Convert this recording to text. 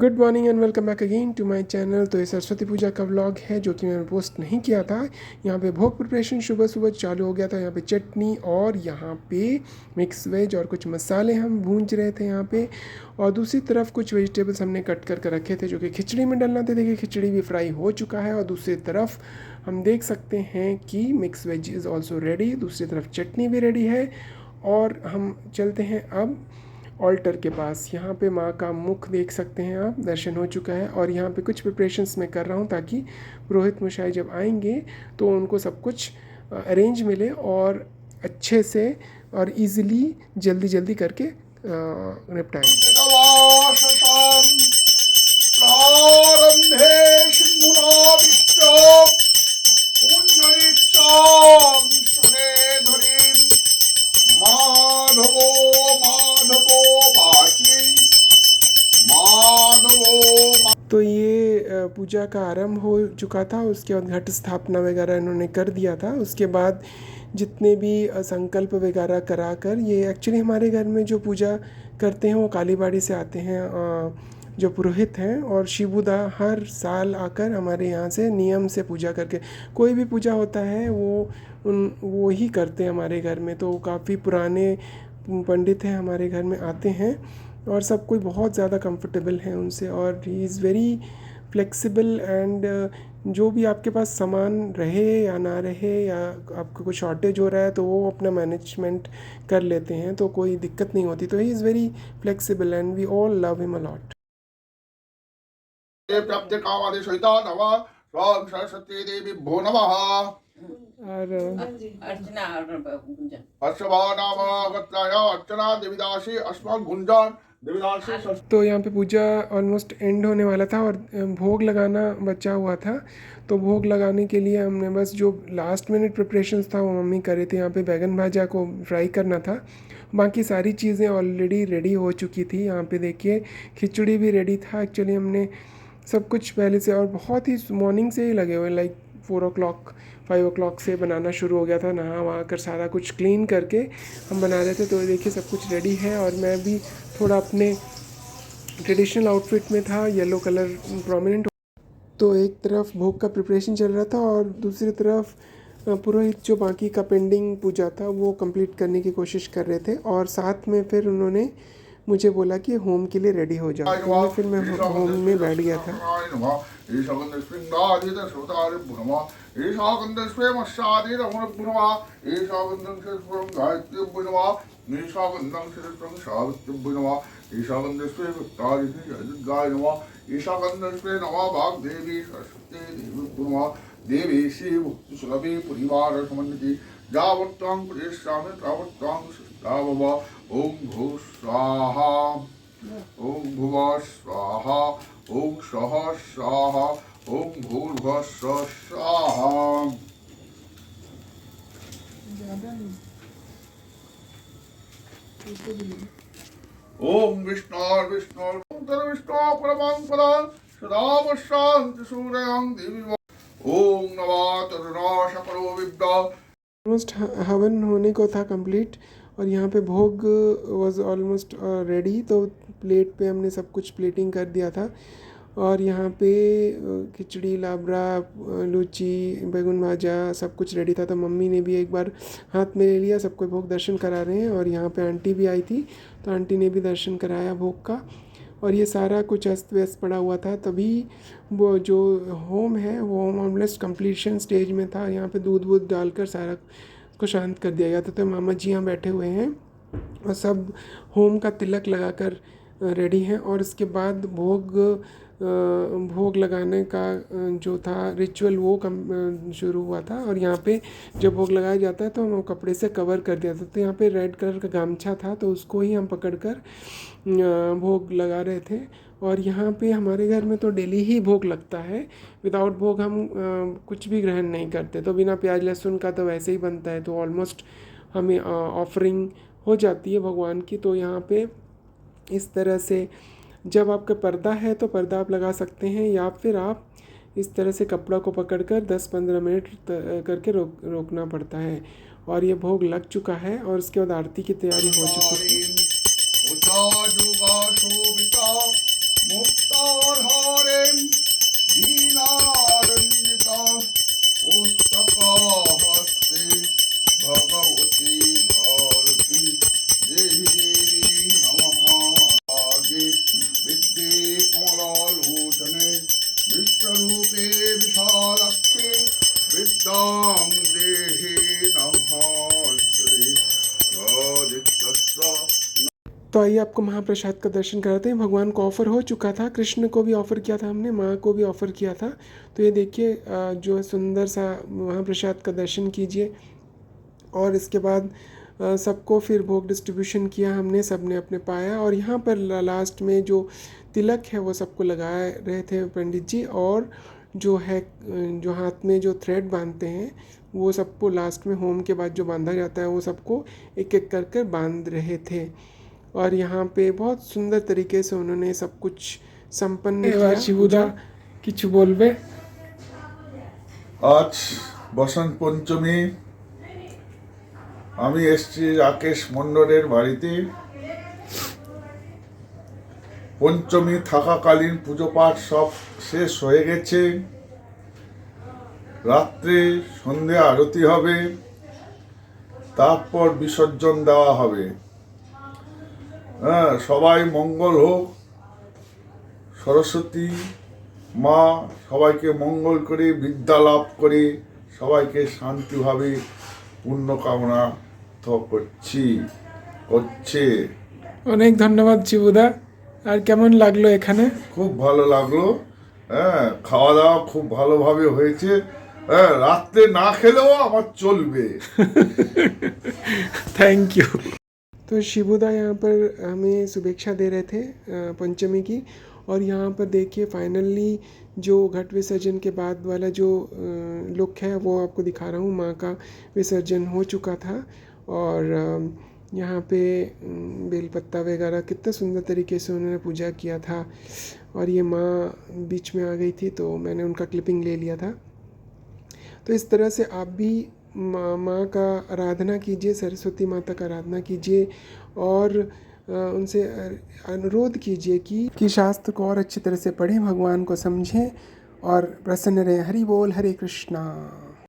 Good morning and welcome back again to my channel. तो ये सरस्वती पूजा का व्लॉग है जो कि मैंने पोस्ट नहीं किया था। यहाँ पे भोग प्रिपरेशन सुबह सुबह चालू हो गया था। यहाँ पे चटनी और यहाँ पे मिक्स वेज और कुछ मसाले हम भूंज रहे थे यहाँ पे। और दूसरी तरफ कुछ वेजिटेबल्स हमने कट कर रखे थे जो कि खिचड़ी में डलना थे। देखिए खिचड़ी भी फ्राई हो चुका है और दूसरी तरफ हम देख सकते हैं कि mix veg is also ready. दूसरी तरफ चटनी भी रेडी है और हम चलते हैं अब ऑल्टर के पास। यहाँ पे माँ का मुख देख सकते हैं आप, दर्शन हो चुका है। और यहाँ पे कुछ प्रिपरेशंस मैं कर रहा हूँ ताकि पुरोहित मशाई जब आएंगे तो उनको सब कुछ अरेंज मिले और अच्छे से और इजीली जल्दी जल्दी करके निपटाएं। तो ये पूजा का आरंभ हो चुका था। उसके बाद घट स्थापना वगैरह इन्होंने कर दिया था। उसके बाद जितने भी संकल्प वगैरह करा कर, ये एक्चुअली हमारे घर में जो पूजा करते हैं वो कालीबाड़ी से आते हैं जो पुरोहित हैं। और शिबूदा हर साल आकर हमारे यहाँ से नियम से पूजा करके, कोई भी पूजा होता है वो ही करते हैं हमारे घर में। तो काफ़ी पुराने पंडित हैं हमारे घर में, आते हैं और सब कोई बहुत ज़्यादा कंफर्टेबल है उनसे। और ही इज़ वेरी फ्लेक्सिबल एंड जो भी आपके पास सामान रहे या ना रहे या आपको कोई शॉर्टेज हो रहा है तो वो अपना मैनेजमेंट कर लेते हैं, तो कोई दिक्कत नहीं होती। तो he is very flexible and we all love him a lot. Saraswati Devi भो नमः। और अर्चना अर्चना देवीदासी अस्मत् गुंजन देवीदासी। तो यहाँ पे पूजा ऑलमोस्ट एंड होने वाला था और भोग लगाना बचा हुआ था। तो भोग लगाने के लिए हमने बस जो लास्ट मिनट प्रिपरेशंस था वो मम्मी कर रही थी। यहाँ पे बैगन भाजा को फ्राई करना था, बाकी सारी चीज़ें ऑलरेडी रेडी हो चुकी थी। यहाँ पे देखिए खिचड़ी भी रेडी था। एक्चुअली हमने सब कुछ पहले से और बहुत ही मॉर्निंग से ही लगे हुए, लाइक 4 o'clock से बनाना शुरू हो गया था। नहा वहा कर सारा कुछ क्लीन करके हम बना रहे थे। तो देखिए सब कुछ रेडी है और मैं भी थोड़ा अपने ट्रेडिशनल आउटफिट में था, येलो कलर प्रोमिनेंट। तो एक तरफ भोग का प्रिपरेशन चल रहा था और दूसरी तरफ पुरोहित जो बाकी का पेंडिंग पूजा था वो कंप्लीट करने की कोशिश कर रहे थे। और साथ में फिर उन्होंने मुझे बोला कि होम के लिए रेडी हो जाओ। तो फिर मैं होम में बैठ गया था। देवी श्री मुक्ति सुलभे परिवार समन्विति जावत्तां प्रदेशामि तावत्तां सुष्ठावव। ओम भू स्वाहा ओम भुवः स्वाहा ओम स्वः स्वाहा ओम भूर्भुवः स्वाहा। ओम विष्णु विष्णु विष्णु परमं पदं सदा शांति सूर्यं देवी। ओम नमः तरुणा शकलो विद्या। ऑलमोस्ट हवन होने को था कंप्लीट और यहाँ पे भोग वाज ऑलमोस्ट रेडी। तो प्लेट पे हमने सब कुछ प्लेटिंग कर दिया था और यहाँ पे खिचड़ी, लाबरा, लूची, बैगन भाजा सब कुछ रेडी था। तो मम्मी ने भी एक बार हाथ में ले लिया, सबको भोग दर्शन करा रहे हैं। और यहाँ पे आंटी भी आई थी तो आंटी ने भी दर्शन कराया भोग का। और ये सारा कुछ अस्त व्यस्त पड़ा हुआ था। तभी वो जो होम है वो होम ऑलमोस्ट कंप्लीशन स्टेज में था। यहाँ पे दूध वूध डालकर सारा को शांत कर दिया गया था। तो मामा जी यहाँ बैठे हुए हैं और सब होम का तिलक लगाकर रेडी हैं। और इसके बाद भोग लगाने का जो था रिचुअल वो शुरू हुआ था। और यहाँ पे जब भोग लगाया जाता है तो हम कपड़े से कवर कर दिया था। तो यहाँ पे रेड कलर का गामछा था तो उसको ही हम पकड़कर भोग लगा रहे थे। और यहाँ पे हमारे घर में तो डेली ही भोग लगता है। विदाउट भोग हम कुछ भी ग्रहण नहीं करते। तो बिना प्याज लहसुन का तो वैसे ही बनता है, तो ऑलमोस्ट हमें ऑफरिंग हो जाती है भगवान की। तो यहाँ पे इस तरह से जब आपका पर्दा है तो पर्दा आप लगा सकते हैं, या फिर आप इस तरह से कपड़ा को पकड़कर 10-15 मिनट करके रोकना पड़ता है। और ये भोग लग चुका है और उसके बाद आरती की तैयारी हो चुकी है। मुक्ताधारेण वीणारञ्जिता पुस्तकहस्ते भगवती भारती देहि देवी नमः आगे विद्ये कमलालोचने विश्वरूपे विशालक्षे विद्यां देहि नमः श्री राधिकास्व। तो आइए आपको महाप्रसाद का दर्शन कराते हैं। भगवान को ऑफ़र हो चुका था, कृष्ण को भी ऑफ़र किया था हमने, माँ को भी ऑफ़र किया था। तो ये देखिए जो सुंदर सा महाप्रसाद का दर्शन कीजिए। और इसके बाद सबको फिर भोग डिस्ट्रीब्यूशन किया हमने, सब ने अपने पाया। और यहाँ पर लास्ट में जो तिलक है वो सबको लगा रहे थे पंडित जी। और जो है जो हाथ में जो थ्रेड बांधते हैं वो सबको लास्ट में होम के बाद जो बांधा जाता है वो सबको एक एक कर कर बांध रहे थे। और यहाँ पे बहुत सुंदर तरीके से उन्होंने सब कुछ संपन्न किया। शिवुदा किछु बोलबे? आज बसंत पंचमी আমি এসছি রাকেশ মণ্ডলের বাড়িতে। পঞ্চমী থাকাকালীন পুজো পাঠ সব শেষ হয়ে গেছে। রাত্রে সন্ধে আরতি হবে, তারপর বিসর্জন দেওয়া হবে। সবাই মঙ্গল হোক, সরস্বতী মা সবাইকে মঙ্গল করে বিদ্যা লাভ করে সবাইকে শান্তিভাবে পূর্ণ কামনা তো করছে। অনেক ধন্যবাদ শিবুদা। আর কেমন লাগলো এখানে? খুব ভালো লাগলো। খাওয়া দাওয়া খুব ভালোভাবে হয়েছে। রাত্রে না খেলেও আমার চলবে। Thank you. तो शिबुदा यहाँ पर हमें शुभेच्छा दे रहे थे पंचमी की। और यहाँ पर देखिए फाइनली जो घट विसर्जन के बाद वाला जो लुक है वो आपको दिखा रहा हूँ। माँ का विसर्जन हो चुका था और यहाँ पे बेलपत्ता वगैरह कितने सुंदर तरीके से उन्होंने पूजा किया था। और ये माँ बीच में आ गई थी तो मैंने उनका क्लिपिंग ले लिया था। तो इस तरह से आप भी माँ का आराधना कीजिए, सरस्वती माता का आराधना कीजिए और उनसे अनुरोध कीजिए कि शास्त्र को और अच्छी तरह से पढ़ें, भगवान को समझें और प्रसन्न रहें। हरि बोल, हरे कृष्णा।